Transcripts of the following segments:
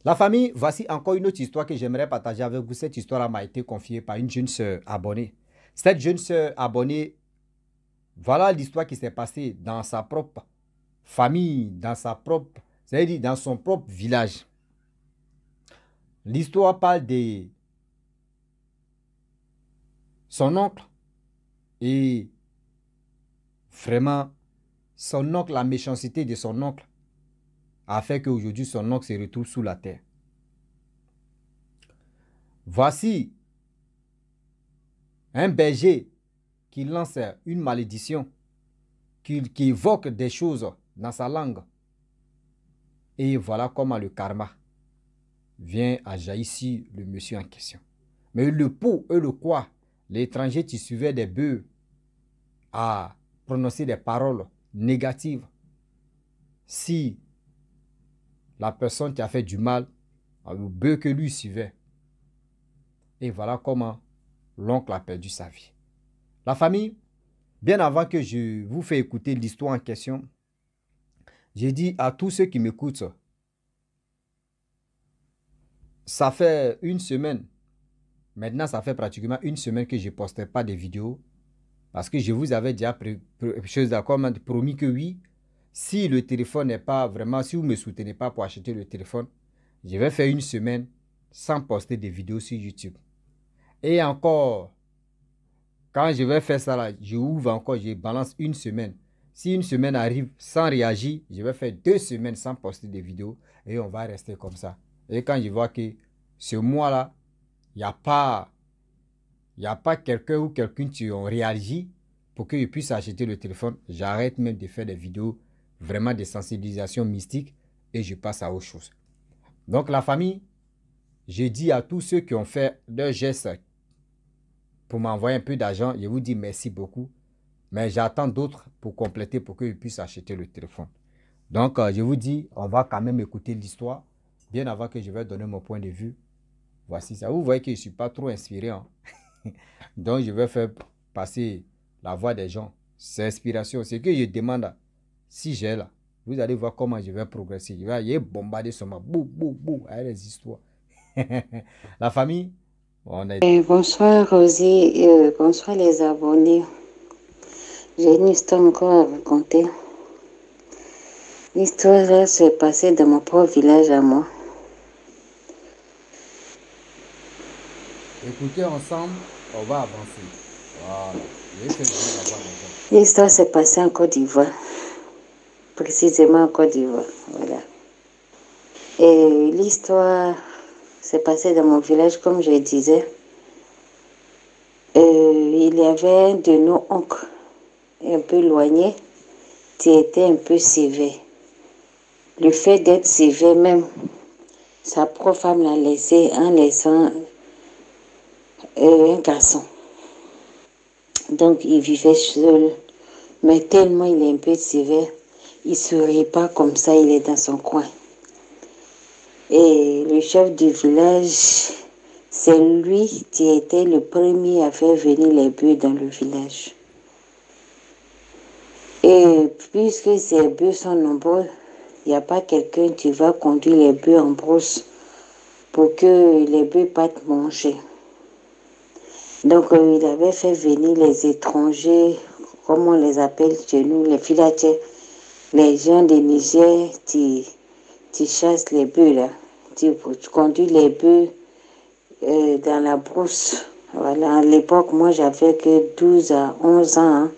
La famille, voici encore une autre histoire que j'aimerais partager avec vous. Cette histoire m'a été confiée par une jeune sœur abonnée. Cette jeune sœur abonnée, voilà l'histoire qui s'est passée dans sa propre famille, dans sa propre, c'est-à-dire dans son propre village. L'histoire parle de son oncle et vraiment son oncle, la méchanceté de son oncle a fait qu'aujourd'hui son oncle se retrouve sous la terre. Voici un berger qui lance une malédiction, qui évoque des choses dans sa langue. Et voilà comment le karma vient à jaillir sur le monsieur en question. Mais le pour et le quoi, l'étranger qui suivait des bœufs à prononcer des paroles négatives si la personne qui a fait du mal au bœuf que lui suivait. Et voilà comment l'oncle a perdu sa vie. La famille, bien avant que je vous fasse écouter l'histoire en question, j'ai dit à tous ceux qui m'écoutent, ça fait une semaine, maintenant ça fait pratiquement une semaine que je ne postais pas de vidéos parce que je vous avais déjà promis que oui, si le téléphone n'est pas vraiment, si vous ne me soutenez pas pour acheter le téléphone, je vais faire une semaine sans poster de vidéos sur YouTube. Et encore, quand je vais faire ça là, je ouvre encore, je balance une semaine. Si une semaine arrive sans réagir, je vais faire 2 semaines sans poster de vidéos et on va rester comme ça. Et quand je vois que ce mois-là, il n'y a pas quelqu'un ou quelqu'un qui ont réagi pour que je puisse acheter le téléphone, j'arrête même de faire des vidéos vraiment de sensibilisation mystique et je passe à autre chose. Donc la famille, je dis à tous ceux qui ont fait leur geste pour m'envoyer un peu d'argent, je vous dis merci beaucoup. Mais j'attends d'autres pour compléter pour que je puisse acheter le téléphone. Donc, je vous dis, on va quand même écouter l'histoire. Bien avant que je vais donner mon point de vue. Voici ça. Vous voyez que je ne suis pas trop inspiré. Hein? Donc, je vais faire passer la voix des gens. C'est inspiration. C'est que je demande si j'ai là. Vous allez voir comment je vais progresser. Je vais bombarder sur ma bou, bou, bou, avec les histoires. La famille, on est... Bonsoir Rosie, bonsoir les abonnés. J'ai une histoire encore à raconter. L'histoire s'est passée dans mon propre village à moi. Écoutez ensemble, on va avancer. Voilà. L'histoire s'est passée en Côte d'Ivoire. Précisément en Côte d'Ivoire. Voilà. Et l'histoire s'est passée dans mon village, comme je disais. Il y avait un de nos oncles, un peu éloigné, qui était un peu sévère. Le fait d'être sévère même, sa propre femme l'a laissé en laissant un garçon. Donc il vivait seul, mais tellement il est un peu sévère, il ne sourit pas comme ça, il est dans son coin. Et le chef du village, c'est lui qui était le premier à faire venir les bœufs dans le village. Et puisque ces bœufs sont nombreux, il n'y a pas quelqu'un qui va conduire les bœufs en brousse pour que les bœufs partent manger. Donc il avait fait venir les étrangers, comme on les appelle chez nous, les filatiers, les gens des Niger qui chassent les bœufs là, qui conduisent les bœufs dans la brousse. Voilà, à l'époque, moi j'avais que 12 à 11 ans, hein,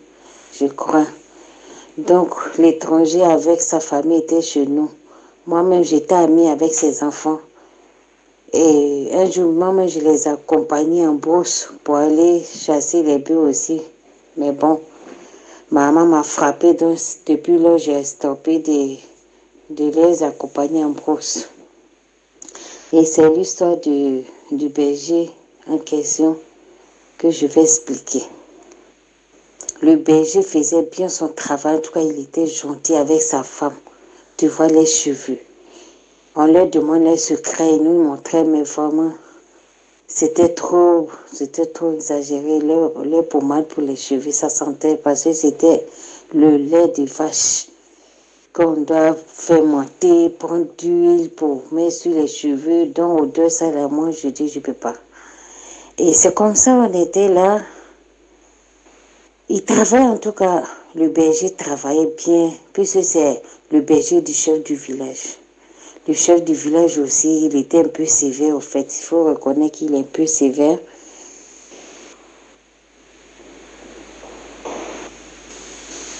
je crois. Donc l'étranger avec sa famille était chez nous. Moi-même j'étais amie avec ses enfants. Et un jour, moi-même, je les accompagnais en brousse pour aller chasser les bœufs aussi. Mais bon, ma maman m'a frappé, donc depuis là, j'ai stoppé de les accompagner en brousse. Et c'est l'histoire du berger en question que je vais expliquer. Le berger faisait bien son travail, en tout cas, il était gentil avec sa femme. Tu vois les cheveux. On leur demandait les secrets, ils nous montraient, mais vraiment, c'était trop exagéré. Leur pommade pour les cheveux, ça sentait parce que c'était le lait de vache. qu'on doit faire monter, prendre d'huile pour mettre sur les cheveux, donc odeur ça là, moi je dis je peux pas. Et c'est comme ça on était là. Il travaille en tout cas, le berger travaillait bien, puisque c'est le berger du chef du village. Le chef du village aussi, il était un peu sévère au fait, il faut reconnaître qu'il est un peu sévère.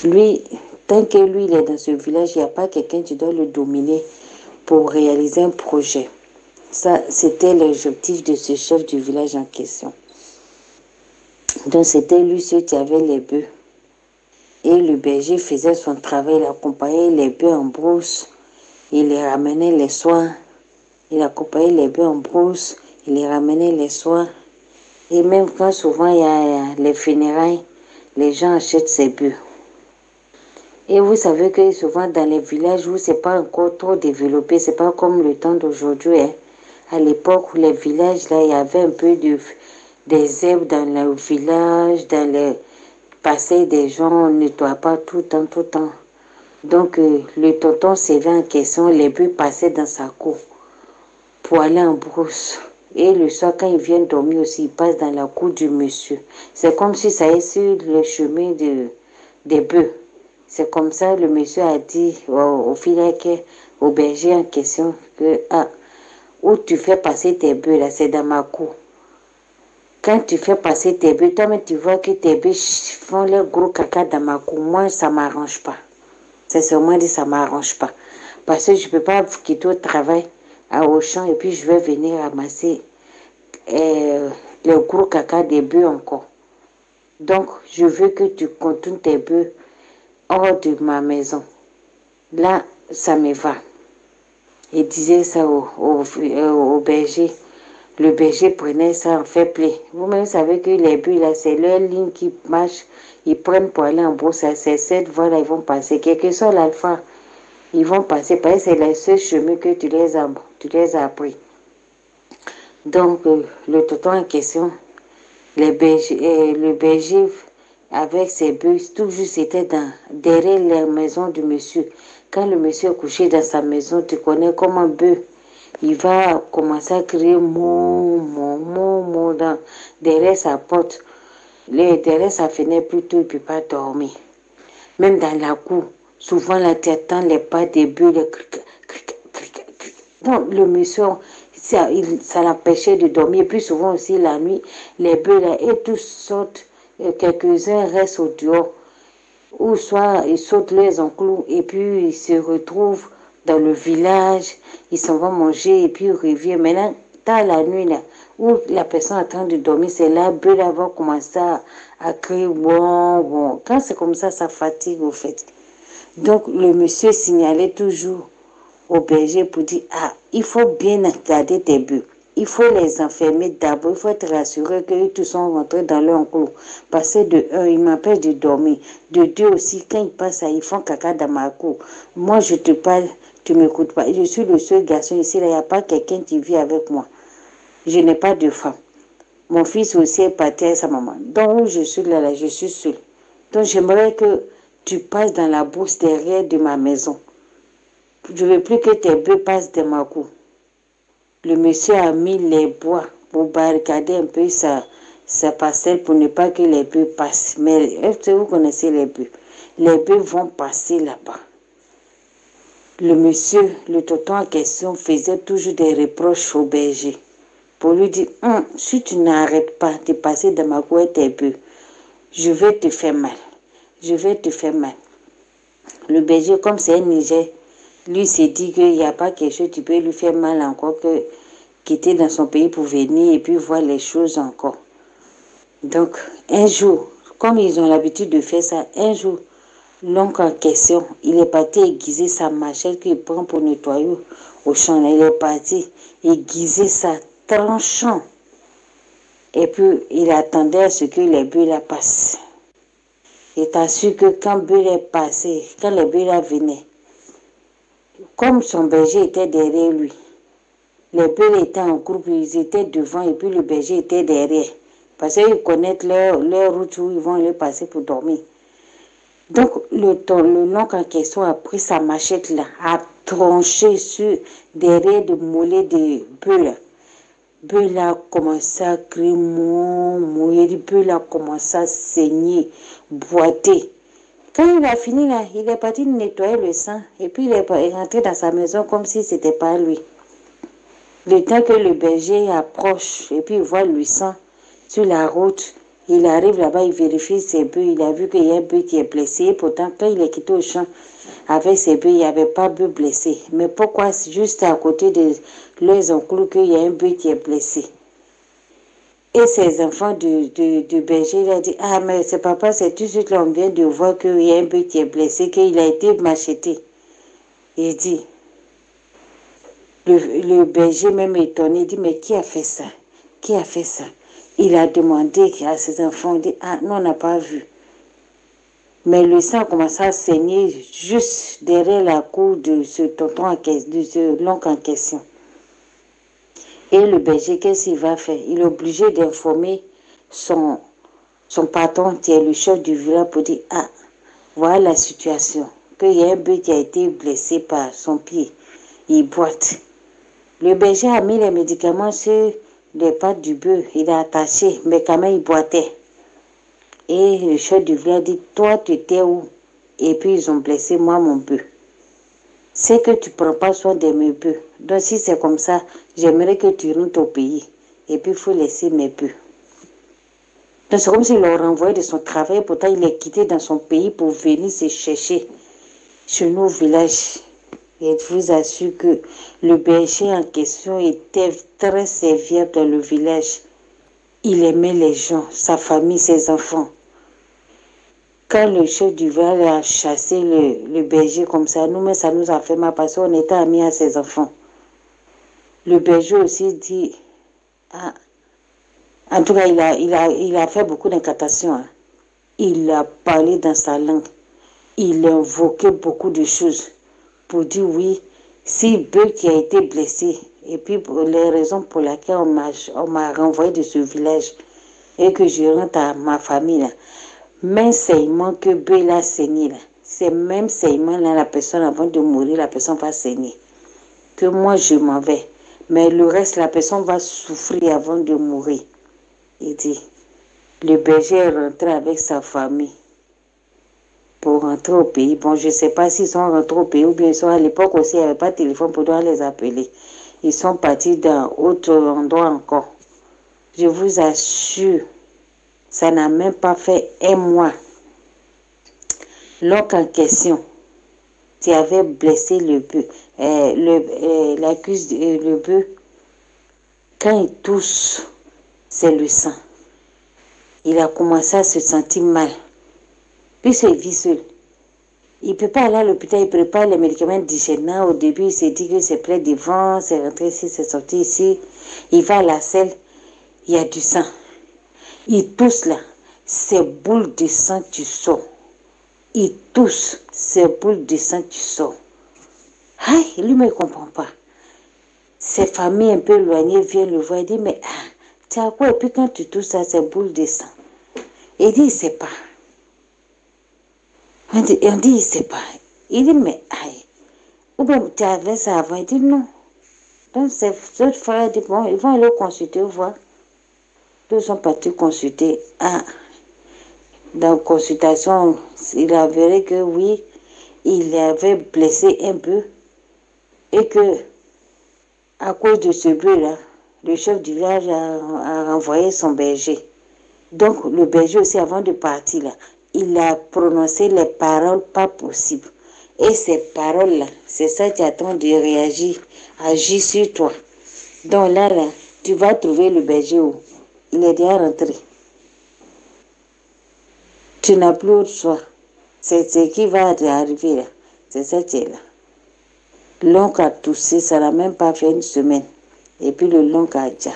Lui, tant que lui il est dans ce village, il n'y a pas quelqu'un qui doit le dominer pour réaliser un projet. Ça, c'était l'objectif de ce chef du village en question. Donc c'était lui ceux qui avait les bœufs. Et le berger faisait son travail, il accompagnait les bœufs en brousse, il les ramenait les soirs, il accompagnait les bœufs en brousse, il les ramenait les soirs. Et même quand souvent il y a les funérailles, les gens achètent ces bœufs. Et vous savez que souvent dans les villages où c'est pas encore trop développé, c'est pas comme le temps d'aujourd'hui. Hein. À l'époque où les villages, là, il y avait un peu des herbes dans le village, dans les passés des gens, on ne nettoie pas tout le temps, tout le temps. Donc le tonton Sévère en question, les bœufs passaient dans sa cour pour aller en brousse. Et le soir, quand ils viennent dormir aussi, ils passent dans la cour du monsieur. C'est comme si ça est sur le chemin des bœufs. C'est comme ça le monsieur a dit au filaire, au berger en question, que où tu fais passer tes bœufs, là, c'est dans ma cour. Quand tu fais passer tes bœufs, toi-même tu vois que tes bœufs font leur gros caca dans ma cour. Moi, ça ne m'arrange pas. C'est seulement dit ça ne m'arrange pas. Parce que je ne peux pas quitter au travail à Auchan et puis je vais venir ramasser le gros caca des bœufs encore. Donc, je veux que tu contournes tes bœufs hors de ma maison. Là, ça me va. Il disait ça au berger. Le berger prenait ça en fait play. Vous-même savez que les bœufs, là, c'est leur ligne qui marche. Ils prennent pour aller en brousse. C'est cette voie-là, ils vont passer. Quel que soit l'alpha, ils vont passer. Parce que c'est le seul chemin que tu les as appris. Donc, le tonton en question, le berger avec ses bœufs, toujours c'était derrière la maison du monsieur. Quand le monsieur est couché dans sa maison, tu connais comme un bœuf. Il va commencer à crier derrière sa porte. Derrière sa fenêtre, plutôt, il ne peut pas dormir. Même dans la cour, souvent là, tu attends les pas des bœufs, les donc, le monsieur, ça l'empêchait de dormir. Et puis souvent aussi la nuit, les bœufs là, et tous sortent, quelques-uns restent au dehors. Ou soit ils sautent les enclos et puis ils se retrouvent dans le village, ils s'en vont manger et puis ils reviennent. Maintenant, dans la nuit là, où la personne est en train de dormir, c'est là, bœuf là va commencer à crier bon. Quand c'est comme ça fatigue au fait. Donc le monsieur signalait toujours au berger pour dire, il faut bien garder tes bœufs. Il faut les enfermer d'abord. Il faut être rassuré qu'ils tous sont rentrés dans leur enclos. Parce que de un, ils m'empêchent de dormir. De deux aussi, quand ils passent, ils font caca dans ma cour. Moi, je te parle, tu ne m'écoutes pas. Je suis le seul garçon ici. Il n'y a pas quelqu'un qui vit avec moi. Je n'ai pas de femme. Mon fils aussi est parti avec sa maman. Donc, où je suis là, je suis seule. Donc, j'aimerais que tu passes dans la brousse derrière de ma maison. Je ne veux plus que tes bœufs passent dans ma cour. Le monsieur a mis les bois pour barricader un peu sa parcelle pour ne pas que les bœufs passent. Mais est-ce que vous connaissez les bœufs? Les bœufs vont passer là-bas. Le monsieur, le tonton en question, faisait toujours des reproches au berger. Pour lui dire, si tu n'arrêtes pas de passer dans ma cour tes bœufs, je vais te faire mal. Je vais te faire mal. Le berger, comme c'est un Niger, lui s'est dit qu'il n'y a pas quelque chose qui peut lui faire mal encore que quitter dans son pays pour venir et puis voir les choses encore. Donc, un jour, comme ils ont l'habitude de faire ça, un jour, l'oncle en question, il est parti aiguiser sa machette qu'il prend pour nettoyer au champ. Il est parti aiguiser sa tranchant. Et puis, il attendait à ce que les bœufs la passent. Il t'a su que quand bœuf est passé, quand les bœufs là venaient, comme son berger était derrière lui, les bœufs étaient en groupe, ils étaient devant et puis le berger était derrière. Parce qu'ils connaissent leur route où ils vont aller passer pour dormir. Donc, l'oncle en question a pris sa machette là, a tranché derrière le mollet de bœuf là. Bœuf là a commencé à crier, le bœuf là a commencé à saigner, boiter. Quand il a fini là, il est parti nettoyer le sang et puis il est rentré dans sa maison comme si c'était pas lui. Le temps que le berger approche et puis il voit le sang sur la route, il arrive là-bas, il vérifie ses bœufs, il a vu qu'il y a un bœuf qui est blessé. Pourtant, quand il est quitté au champ avec ses bœufs, il n'y avait pas de bœuf blessé. Mais pourquoi juste à côté de leurs enclos qu'il y a un bœuf qui est blessé? Et ses enfants du berger, il a dit, ah mais c'est papa, c'est tout de suite là, on vient de voir qu'il y a un bœuf qui est blessé, qu'il a été macheté. Il dit, le berger même étonné, il dit, mais qui a fait ça? Qui a fait ça? Il a demandé à ses enfants, il dit, ah non, on n'a pas vu. Mais le sang a commencé à saigner juste derrière la cour de ce tonton en question, de ce l'oncle en question. Et le berger, qu'est-ce qu'il va faire? Il est obligé d'informer son patron, qui est le chef du village, pour dire, ah, voilà la situation, qu'il y a un bœuf qui a été blessé par son pied. Il boite. Le berger a mis les médicaments sur les pattes du bœuf. Il a attaché, mais quand même, il boitait. Et le chef du village dit, toi, tu étais où? Et puis, ils ont blessé moi, mon bœuf. C'est que tu ne prends pas soin de mes bœufs. Donc, si c'est comme ça, j'aimerais que tu rentres au pays. Et puis, il faut laisser mes bœufs. Donc, c'est comme s'il l'a renvoyé de son travail. Pourtant, il est quitté dans son pays pour venir se chercher chez nous au village. Et je vous assure que le berger en question était très serviable dans le village. Il aimait les gens, sa famille, ses enfants. Quand le chef du village a chassé le berger comme ça, nous-mêmes, ça nous a fait mal parce qu'on était amis à ses enfants. Le berger aussi dit, ah, en tout cas, il a fait beaucoup d'incantations. Hein. Il a parlé dans sa langue. Il a invoqué beaucoup de choses pour dire oui, si bœuf qui a été blessé, et puis pour les raisons pour lesquelles on m'a renvoyé de ce village et que je rentre à ma famille là, même saignement que bœuf l'a saigné là, c'est même saignement là, la personne avant de mourir, la personne va saigner. Que moi je m'en vais. Mais le reste, la personne va souffrir avant de mourir. Il dit, le berger est rentré avec sa famille pour rentrer au pays. Bon, je ne sais pas s'ils sont rentrés au pays ou bien ils sont à l'époque aussi, il n'y avait pas de téléphone pour pouvoir les appeler. Ils sont partis dans autre endroit encore. Je vous assure, ça n'a même pas fait un mois. L'oncle en question, qui avait blessé le bœuf, le bœuf, quand il touche, c'est le sang. Il a commencé à se sentir mal. Puis il vit seul. Il ne peut pas aller à l'hôpital, il prépare les médicaments d'hygiène. Au début, il s'est dit que c'est près du vent, c'est rentré ici, c'est sorti ici. Il va à la selle, il y a du sang. Il tousse là, ces boules de sang tu sors. Il tousse, ces boules de sang tu sors. Aïe, lui-même, il ne comprend pas. Ses familles un peu éloignées viennent le voir et disent, mais tu as quoi? Et puis quand tu touches ça, ces boules de sang. Il dit, il ne sait pas. On dit, il ne sait pas. Il dit, mais aïe. Ou bien tu avais ça avant. Il dit, non. Donc, ces autres frères disent, bon, ils vont aller consulter, voir. Ils sont partis consulter. Ah, dans la consultation, il avéré que oui, il avait blessé un peu. Et que, à cause de ce bœuf-là, le chef du village a renvoyé son berger. Donc, le berger aussi, avant de partir, là, il a prononcé les paroles pas possibles. Et ces paroles-là, c'est ça qui attend de réagir, agir sur toi. Donc là, tu vas trouver le berger où il est déjà rentré. Tu n'as plus autre choix. C'est ce qui va arriver là. C'est ça qui est là. L'oncle a toussé, ça n'a même pas fait une semaine. Et puis le l'oncle a déjà.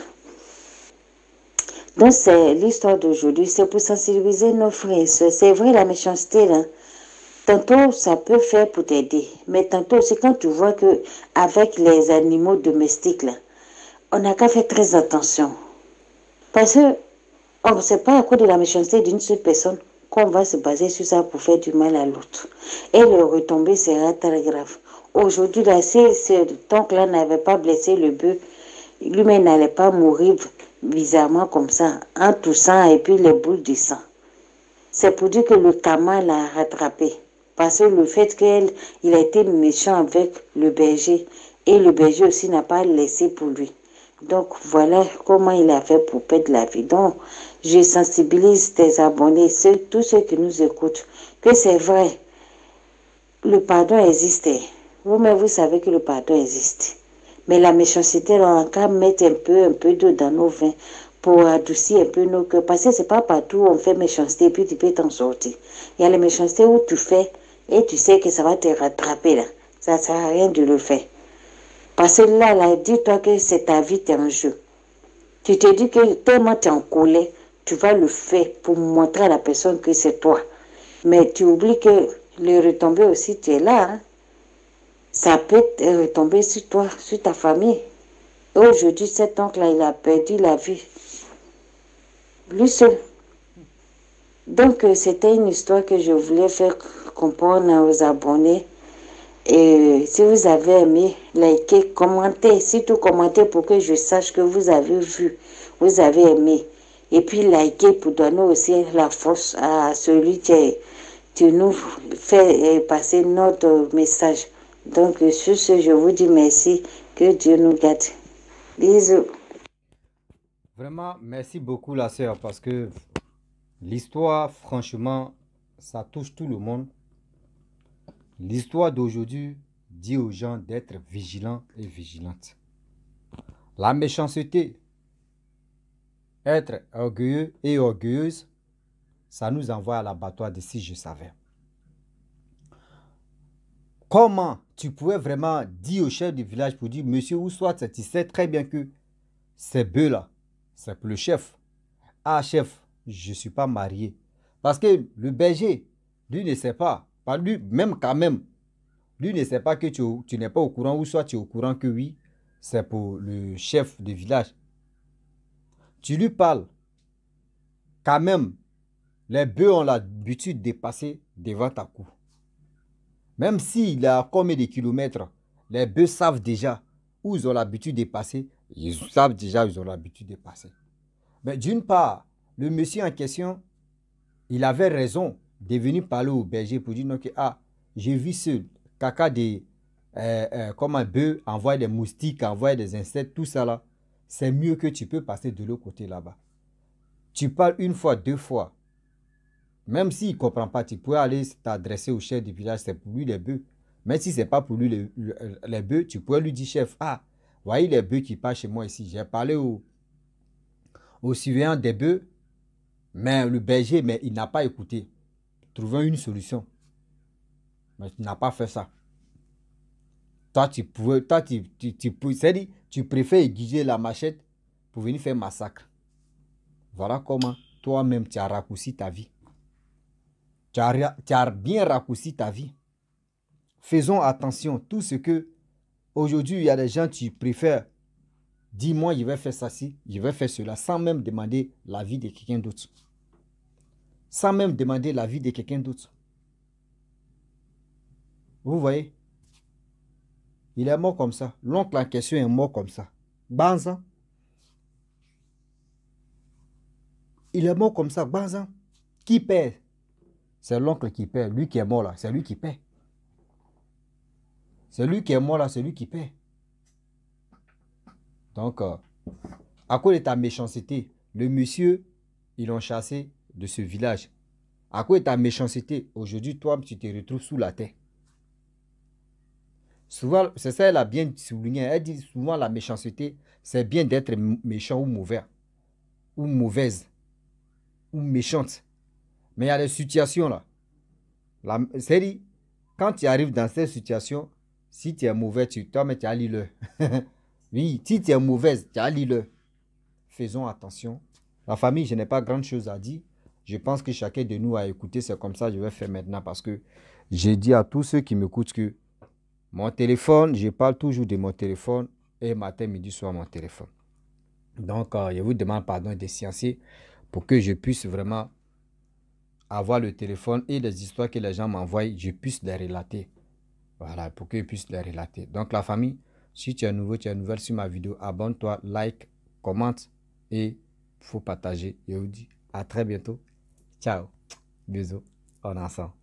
Donc c'est l'histoire d'aujourd'hui, c'est pour sensibiliser nos frères et soeurs. C'est vrai la méchanceté là. Tantôt ça peut faire pour t'aider, mais tantôt c'est quand tu vois que avec les animaux domestiques là, on n'a qu'à faire très attention. Parce que on ne sait pas à cause de la méchanceté d'une seule personne qu'on va se baser sur ça pour faire du mal à l'autre. Et le retombée sera très grave. Aujourd'hui, là, si cet oncle-là n'avait pas blessé le bœuf, lui-même n'allait pas mourir bizarrement comme ça, en toussant et puis les boules de sang. C'est pour dire que le karma l'a rattrapé. Parce que le fait qu'il a été méchant avec le berger, et le berger aussi n'a pas laissé pour lui. Donc voilà comment il a fait pour perdre la vie. Donc je sensibilise tes abonnés, tous ceux qui nous écoutent, que c'est vrai, le pardon existe. Vous-même, vous savez que le pardon existe. Mais la méchanceté, on va mettre un peu d'eau dans nos vins pour adoucir un peu nos cœurs. Parce que c'est pas partout où on fait méchanceté et puis tu peux t'en sortir. Il y a les méchancetés où tu fais et tu sais que ça va te rattraper là. Ça ne sert à rien de le faire. Parce que là, dis-toi que c'est ta vie, t'es en jeu. Tu te dis que tellement tu es en colère, tu vas le faire pour montrer à la personne que c'est toi. Mais tu oublies que les retombées aussi, tu es là. Hein. Ça peut retomber sur toi, sur ta famille. Aujourd'hui, cet oncle-là, il a perdu la vie. Lui seul. Donc, c'était une histoire que je voulais faire comprendre aux abonnés. Et si vous avez aimé, likez, commentez, surtout commentez pour que je sache que vous avez vu, vous avez aimé. Et puis likez pour donner aussi la force à celui qui nous fait passer notre message. Donc sur ce, je vous dis merci, que Dieu nous garde. Bisous. Vraiment, merci beaucoup la sœur parce que l'histoire, franchement, ça touche tout le monde. L'histoire d'aujourd'hui dit aux gens d'être vigilants et vigilantes. La méchanceté, être orgueilleux et orgueilleuse, ça nous envoie à l'abattoir de si je savais. Comment tu pouvais vraiment dire au chef du village pour dire, monsieur, ou soit tu sais très bien que ces bœufs-là, c'est pour le chef. Ah, chef, je ne suis pas marié. Parce que le berger, lui ne sait pas, lui, même quand même, lui ne sait pas que tu n'es pas au courant, ou soit tu es au courant que oui, c'est pour le chef de village. Tu lui parles, quand même, les bœufs ont l'habitude de passer devant ta cour. Même s'il a combien de kilomètres, les bœufs savent déjà où ils ont l'habitude de passer. Ils savent déjà où ils ont l'habitude de passer. Mais d'une part, le monsieur en question, il avait raison de venir parler au berger pour dire non, que ah, j'ai vu ce caca de comme un bœuf envoie des moustiques, envoie des insectes, tout ça là. C'est mieux que tu peux passer de l'autre côté là-bas. Tu parles une fois, deux fois. Même s'il ne comprend pas, tu peux aller t'adresser au chef du village, c'est pour lui les bœufs. Mais si ce n'est pas pour lui les bœufs, tu peux lui dire, chef, ah, voyez les bœufs qui passent chez moi ici. J'ai parlé au surveillant des bœufs, mais le berger, mais il n'a pas écouté. Trouvons une solution. Mais tu n'as pas fait ça. Toi, tu préfères aiguiser la machette pour venir faire massacre. Voilà comment toi-même tu as raccourci ta vie. Tu as bien raccourci ta vie. Faisons attention. Tout ce que aujourd'hui, il y a des gens qui préfèrent. Dis-moi, je vais faire ça, je vais faire cela, sans même demander l'avis de quelqu'un d'autre. Sans même demander l'avis de quelqu'un d'autre. Vous voyez? Il est mort comme ça. L'oncle en question est mort comme ça. Banza. Il est mort comme ça. Banza. Qui paie? C'est l'oncle qui paie. Lui qui est mort là, c'est lui qui paie. C'est lui qui est mort là, c'est lui qui paie. Donc, à cause de ta méchanceté, le monsieur, ils l'ont chassé de ce village. À cause de ta méchanceté, aujourd'hui, toi, tu te retrouves sous la terre. Souvent, c'est ça, elle a bien souligné. Elle dit souvent la méchanceté, c'est bien d'être méchant ou mauvais, ou mauvaise, ou méchante. Mais il y a des situations là. C'est-à-dire, quand tu arrives dans cette situation, si tu es mauvais, toi-même, tu as l'île. Oui, si tu es mauvaise, tu as l'île. Faisons attention. La famille, je n'ai pas grand chose à dire. Je pense que chacun de nous a écouté. C'est comme ça que je vais faire maintenant parce que j'ai dit à tous ceux qui m'écoutent que mon téléphone, je parle toujours de mon téléphone et matin, midi, soir, mon téléphone. Donc, je vous demande pardon des scienciers pour que je puisse vraiment avoir le téléphone et les histoires que les gens m'envoient, je puisse les relater. Voilà, pour qu'ils puissent les relater. Donc la famille, si tu es nouveau, tu es nouvelle sur ma vidéo, abonne-toi, like, commente et faut partager. Je vous dis à très bientôt. Ciao. Bisous. On est ensemble.